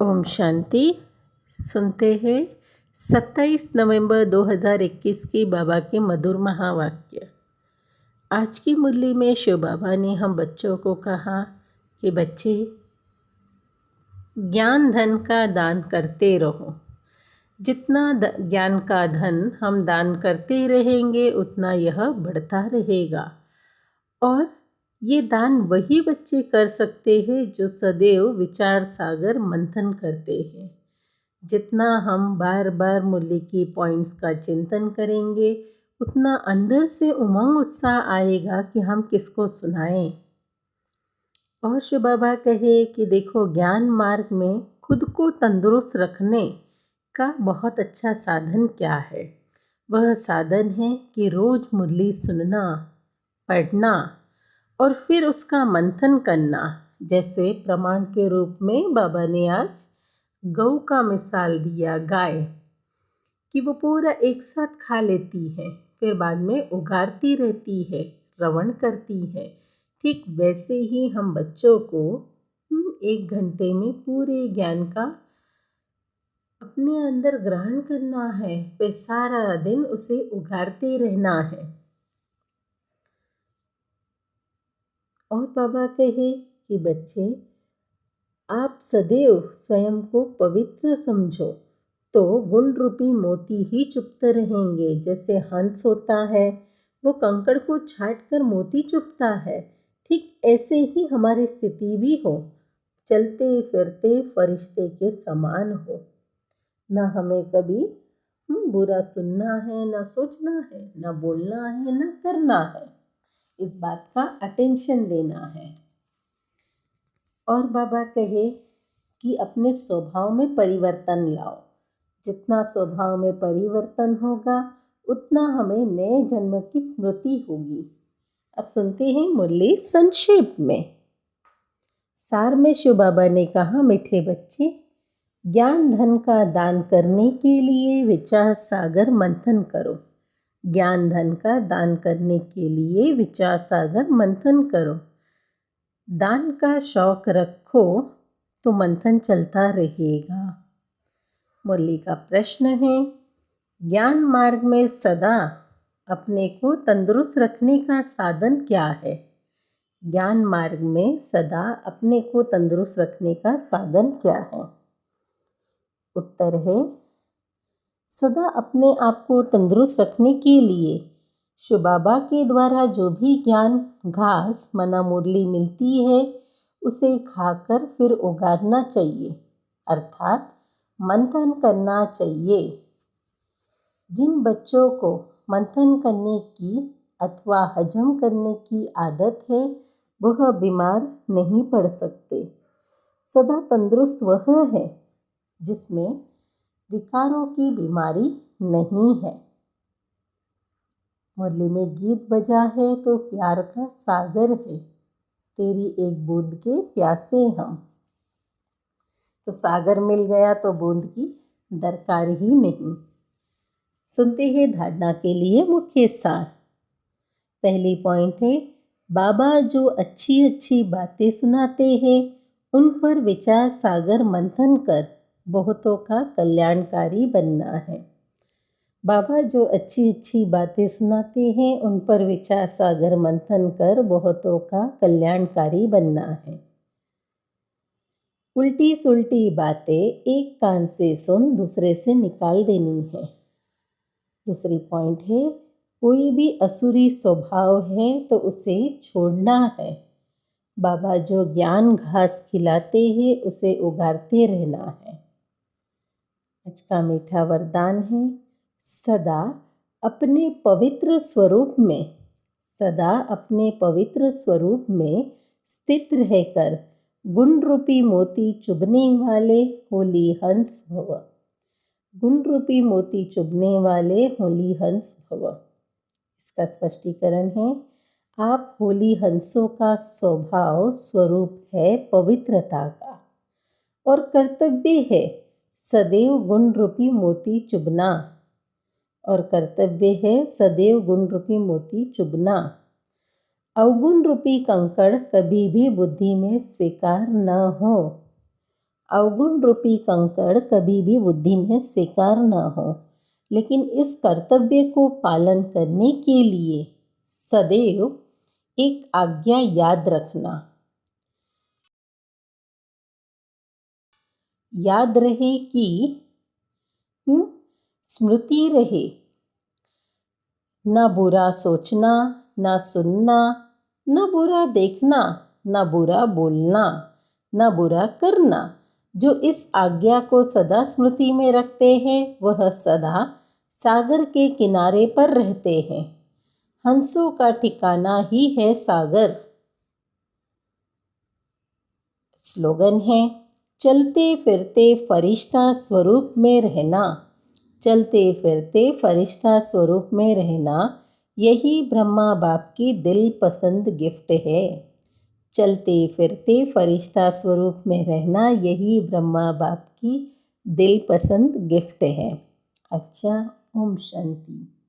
ओम शांति। सुनते हैं 27 नवंबर 2021 की बाबा के मधुर महावाक्य। आज की मुरली में शिव बाबा ने हम बच्चों को कहा कि बच्चे ज्ञान धन का दान करते रहो। जितना ज्ञान का धन हम दान करते रहेंगे उतना यह बढ़ता रहेगा। और ये दान वही बच्चे कर सकते हैं जो सदैव विचार सागर मंथन करते हैं। जितना हम बार बार मुरली की पॉइंट्स का चिंतन करेंगे उतना अंदर से उमंग उत्साह आएगा कि हम किसको सुनाएं। और शिव बाबा कहे कि देखो, ज्ञान मार्ग में खुद को तंदुरुस्त रखने का बहुत अच्छा साधन क्या है। वह साधन है कि रोज़ मुरली सुनना, पढ़ना और फिर उसका मंथन करना। जैसे प्रमाण के रूप में बाबा ने आज गऊ का मिसाल दिया, गाय, कि वो पूरा एक साथ खा लेती है, फिर बाद में उगारती रहती है, रवण करती है। ठीक वैसे ही हम बच्चों को 1 घंटे में पूरे ज्ञान का अपने अंदर ग्रहण करना है, फिर सारा दिन उसे उगारते रहना है। और बाबा कहे कि बच्चे, आप सदैव स्वयं को पवित्र समझो तो गुण रूपी मोती ही चुपते रहेंगे। जैसे हंस होता है, वो कंकड़ को छाट कर मोती चुपता है, ठीक ऐसे ही हमारी स्थिति भी हो, चलते फिरते फरिश्ते के समान हो। ना हमें कभी बुरा सुनना है, ना सोचना है, ना बोलना है, ना करना है। इस बात का अटेंशन देना है। और बाबा कहे कि अपने स्वभाव में परिवर्तन लाओ। जितना स्वभाव में परिवर्तन होगा उतना हमें नए जन्म की स्मृति होगी। अब सुनते हैं मुरली संक्षेप में। सार में शिव बाबा ने कहा, मीठे बच्चे, ज्ञान धन का दान करने के लिए विचार सागर मंथन करो। ज्ञान धन का दान करने के लिए विचार सागर मंथन करो। दान का शौक रखो तो मंथन चलता रहेगा। मुरली का प्रश्न है, ज्ञान मार्ग में सदा अपने को तंदुरुस्त रखने का साधन क्या है? ज्ञान मार्ग में सदा अपने को तंदुरुस्त रखने का साधन क्या है? उत्तर है, सदा अपने आप को तंदुरुस्त रखने के लिए शिव बाबा के द्वारा जो भी ज्ञान घास मना मुरली मिलती है उसे खाकर फिर उगारना चाहिए, अर्थात मंथन करना चाहिए। जिन बच्चों को मंथन करने की अथवा हजम करने की आदत है वह बीमार नहीं पड़ सकते। सदा तंदुरुस्त वह है जिसमें विकारों की बीमारी नहीं है। मुरली में गीत बजा है तो प्यार का सागर है, तेरी एक बूंद के प्यासे हम। तो सागर मिल गया तो बूंद की दरकार ही नहीं। सुनते हैं धारणा के लिए मुख्य सार। पहली पॉइंट है, बाबा जो अच्छी अच्छी बातें सुनाते हैं उन पर विचार सागर मंथन कर बहुतों का कल्याणकारी बनना है। बाबा जो अच्छी अच्छी बातें सुनाते हैं उन पर विचार सागर मंथन कर बहुतों का कल्याणकारी बनना है। उल्टी सुल्टी बातें एक कान से सुन दूसरे से निकाल देनी है। दूसरी पॉइंट है, कोई भी असुरी स्वभाव है तो उसे छोड़ना है। बाबा जो ज्ञान घास खिलाते हैं उसे उगारते रहना है। आज का मीठा वरदान है, सदा अपने पवित्र स्वरूप में, सदा अपने पवित्र स्वरूप में स्थित रहकर गुण रूपी मोती चुभने वाले होली हंस भव। गुण रूपी मोती चुभने वाले होली हंस भव। इसका स्पष्टीकरण है, आप होली हंसों का स्वभाव स्वरूप है पवित्रता का, और कर्तव्य है सदैव गुण रूपी मोती चुभना, और कर्तव्य है सदैव गुण रूपी मोती चुभना। अवगुण रूपी कंकड़ कभी भी बुद्धि में स्वीकार न हो। अवगुण रूपी कंकड़ कभी भी बुद्धि में स्वीकार न हो, लेकिन इस कर्तव्य को पालन करने के लिए सदैव एक आज्ञा याद रखना। याद रहे कि स्मृति रहे, न बुरा सोचना, न सुनना, न बुरा देखना, न बुरा बोलना, न बुरा करना। जो इस आज्ञा को सदा स्मृति में रखते हैं वह सदा सागर के किनारे पर रहते हैं। हंसों का ठिकाना ही है सागर। स्लोगन है, चलते फिरते फरिश्ता स्वरूप में रहना। चलते फिरते फरिश्ता स्वरूप में रहना, यही ब्रह्मा बाप की दिल पसंद गिफ्ट है। चलते फिरते फरिश्ता स्वरूप में रहना, यही ब्रह्मा बाप की दिल पसंद गिफ्ट है। अच्छा, ओम शांति।